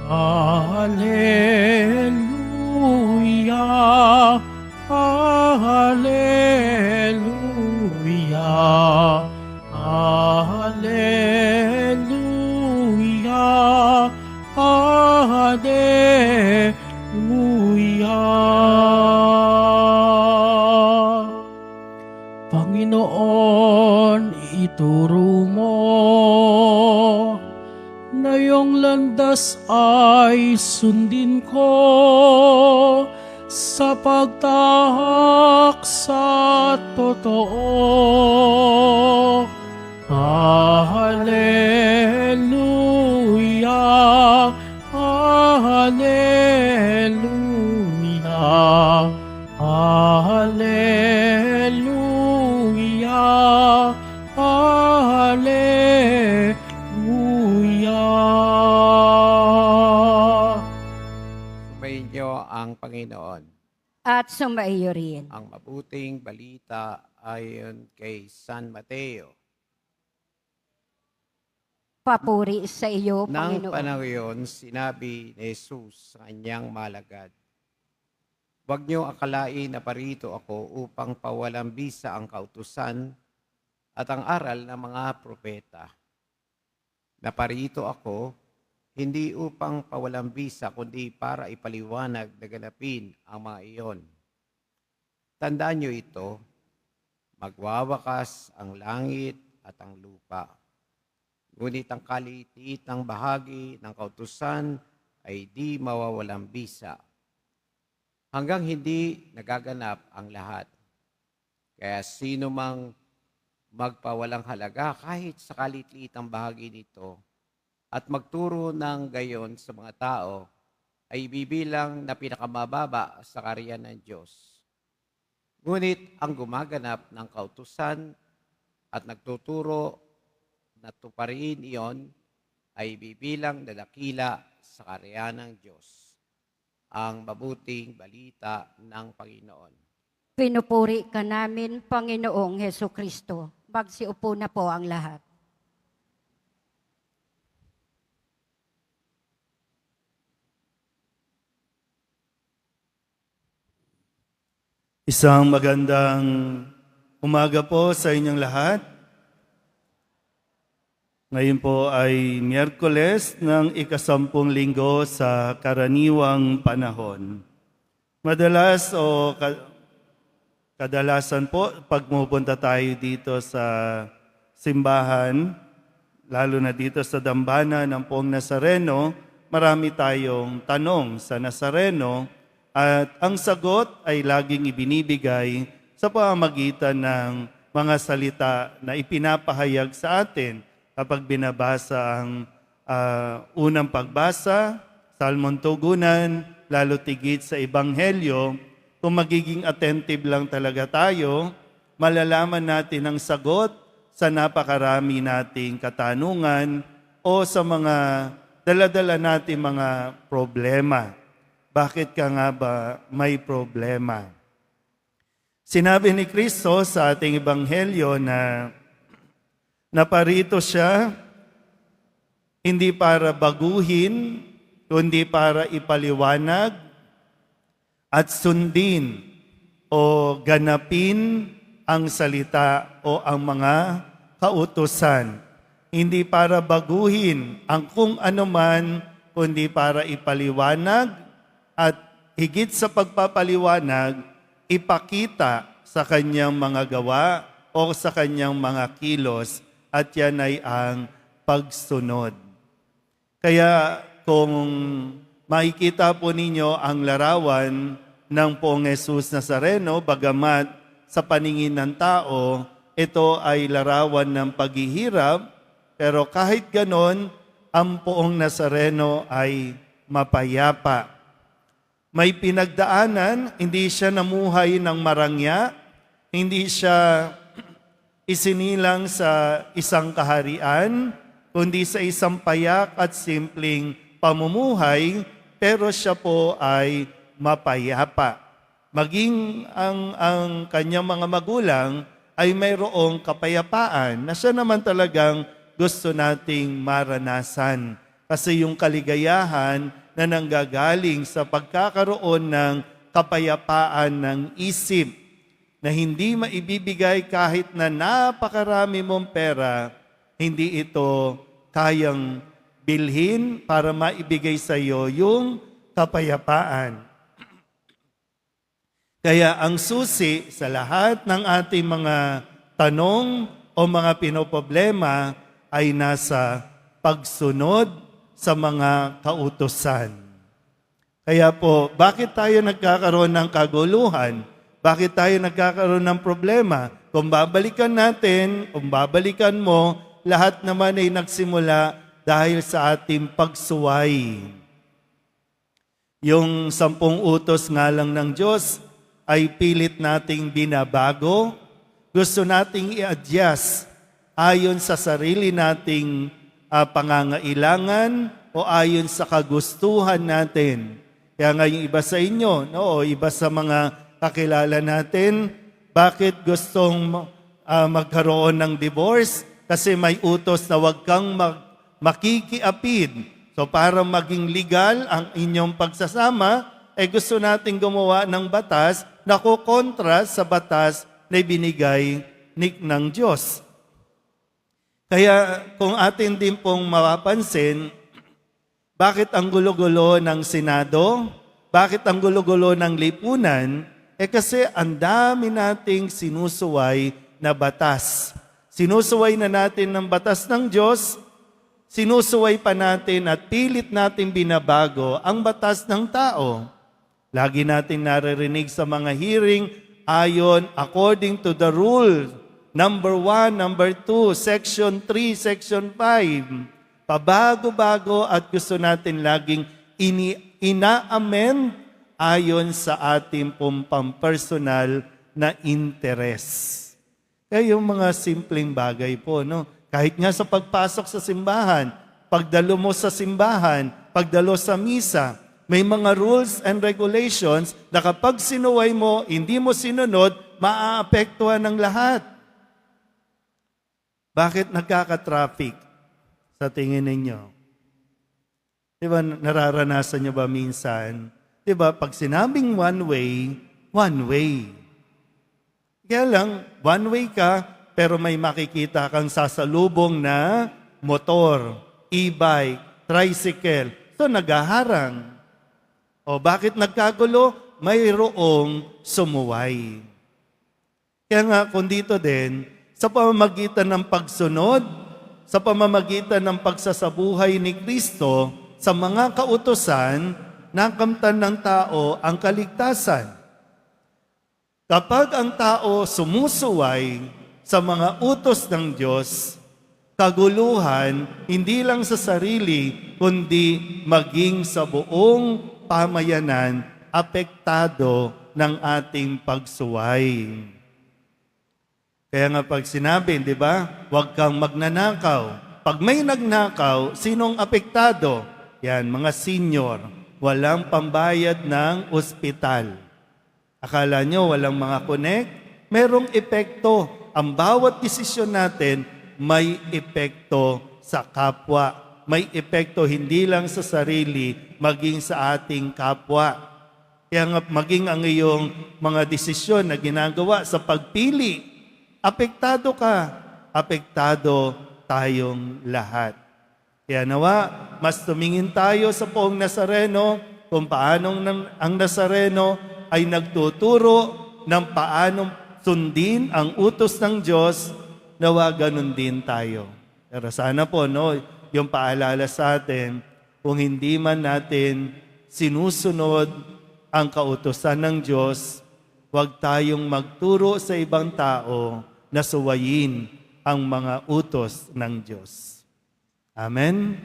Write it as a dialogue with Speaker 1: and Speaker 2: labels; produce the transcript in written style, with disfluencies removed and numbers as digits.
Speaker 1: Hallelujah, Hallelujah, Hallelujah, Hallelujah. Panginoon, ituro mo na iyong landas ay sundin ko sa pagtahak sa totoo. Hallelujah, Hallelujah, Hallelujah, Hallelujah.
Speaker 2: Sumayin niyo ang Panginoon.
Speaker 3: At sumaiyo rin.
Speaker 2: Ang mabuting balita ayon kay San Mateo.
Speaker 3: Papuri sa iyo,
Speaker 2: Nang
Speaker 3: Panginoon.
Speaker 2: panahon iyon, sinabi ni Jesus sa kanyang malagad, "Huwag niyo akalain na parito ako upang pawalang bisa ang kautusan at ang aral ng mga propeta. Naparito ako, hindi upang pawalang bisa, kundi para ipaliwanag na ganapin ang mga iyon. Tandaan niyo ito, magwawakas ang langit at ang lupa. Ngunit ang kalitiit ng bahagi ng kautusan ay di mawawalang bisa, hanggang hindi nagaganap ang lahat. Kaya sino mang magpawalang halaga kahit sa kalitiitang bahagi nito at magturo ng gayon sa mga tao ay bibilang na pinakamababa sa kaharian ng Diyos. Ngunit ang gumaganap ng kautusan at nagtuturo na tuparin iyon ay bibilang na dakila sa kaharian ng Diyos." Ang mabuting balita ng Panginoon.
Speaker 3: Pinupuri ka namin, Panginoong Hesukristo. Magsiupo na po ang lahat.
Speaker 4: Isang magandang umaga po sa inyong lahat. Ngayon po ay Miyerkules ng ika-10 linggo sa karaniwang panahon. Madalas o kadalasan po, pag pumupunta tayo dito sa simbahan, lalo na dito sa dambana ng Poong Nazareno, marami tayong tanong sa Nazareno at ang sagot ay laging ibinibigay sa pamamagitan ng mga salita na ipinapahayag sa atin kapag binabasa ang unang pagbasa, Salmon Tugunan, lalo tigit sa Ebanghelyo. Kung magiging attentive lang talaga tayo, malalaman natin ang sagot sa napakarami nating katanungan o sa mga dala-dala nating mga problema. Bakit ka nga ba may problema? Sinabi ni Kristo sa ating Ebanghelyo na naparito siya hindi para baguhin, kundi para ipaliwanag at sundin o ganapin ang salita o ang mga kautusan. Hindi para baguhin ang kung ano man, kundi para ipaliwanag at higit sa pagpapaliwanag, ipakita sa kanyang mga gawa o sa kanyang mga kilos, at yan ay ang pagsunod. Kaya kung makikita po ninyo ang larawan ng Poong Jesus Nazareno, bagamat sa paningin ng tao, ito ay larawan ng paghihirap, pero kahit ganon, ang Poong Nazareno ay mapayapa. May pinagdaanan, hindi siya namuhay ng marangya, hindi siya isinilang sa isang kaharian, kundi sa isang payak at simpleng pamumuhay, pero siya po ay mapayapa. Maging ang kanyang mga magulang ay mayroong kapayapaan na siya naman talagang gusto nating maranasan. Kasi yung kaligayahan na nanggagaling sa pagkakaroon ng kapayapaan ng isip na hindi maibibigay kahit na napakarami mong pera, hindi ito kayang bilhin para maibigay sa iyo yung kapayapaan. Kaya ang susi sa lahat ng ating mga tanong o mga pinoproblema ay nasa pagsunod sa mga kautusan. Kaya po, bakit tayo nagkakaroon ng kaguluhan? Bakit tayo nagkakaroon ng problema? Kung babalikan natin, kung babalikan mo, lahat naman ay nagsimula dahil sa ating pagsuway. Yung 10 utos nga lang ng Diyos ay pilit nating binabago. Gusto nating i-adjust ayon sa sarili nating pangangailangan o ayon sa kagustuhan natin. Kaya nga yung iba sa inyo, no, iba sa mga kakilala natin, bakit gustong magkaroon ng divorce? Kasi may utos na huwag kang makikiapid. So para maging legal ang inyong pagsasama, gusto nating gumawa ng batas na kukontra sa batas na binigay ng Diyos. Kaya kung atin din pong mapapansin, bakit ang gulo-gulo ng Senado? Bakit ang gulo-gulo ng lipunan? Kasi ang dami nating sinusuway na batas. Sinusuway na natin ng batas ng Diyos, sinusuway pa natin at pilit natin binabago ang batas ng tao. Lagi natin naririnig sa mga hearing ayon according to the rule, number 1, number 2, section 3, section 5. Pabago-bago at gusto natin laging ina-amend ayon sa ating pampersonal na interes. Kaya yung mga simpleng bagay po, no? Kahit nga sa pagpasok sa simbahan, pagdalo mo sa simbahan, pagdalo sa misa, may mga rules and regulations na kapag sinuway mo, hindi mo sinunod, maaapektuhan ng lahat. Bakit nagkaka-traffic sa tingin ninyo? Diba, nararanasan nyo ba minsan? Diba, pag sinabing one way. Kaya lang, one way ka, pero may makikita kang sasalubong na motor, e-bike, tricycle. So, nagaharang. O bakit nagkagulo? Mayroong sumuway. Kaya nga, kung dito din, sa pamamagitan ng pagsunod, sa pamamagitan ng pagsasabuhay ni Kristo, sa mga kautusan, nakamtan ng tao ang kaligtasan. Kapag ang tao sumusuway sa mga utos ng Diyos, kaguluhan, hindi lang sa sarili, kundi maging sa buong pamayanan, apektado ng ating pagsuway. Kaya nga pag sinabi, di ba, huwag kang magnanakaw. Pag may nagnakaw, sinong apektado? Yan, mga senior. Walang pambayad ng ospital. Akala nyo walang mga connect? Merong epekto. Ang bawat desisyon natin may epekto sa kapwa. May epekto hindi lang sa sarili, maging sa ating kapwa. Kaya nga maging ang iyong mga desisyon na ginagawa sa pagpili, apektado ka, apektado tayong lahat. Kaya nawa, mas tumingin tayo sa Poong Nazareno kung paanong ang Nazareno ay nagtuturo ng paanong sundin ang utos ng Diyos, nawa ganun din tayo. Pero sana po, no, yung paalala sa atin, kung hindi man natin sinusunod ang kautusan ng Diyos, huwag tayong magturo sa ibang tao na suwayin ang mga utos ng Diyos. Amen?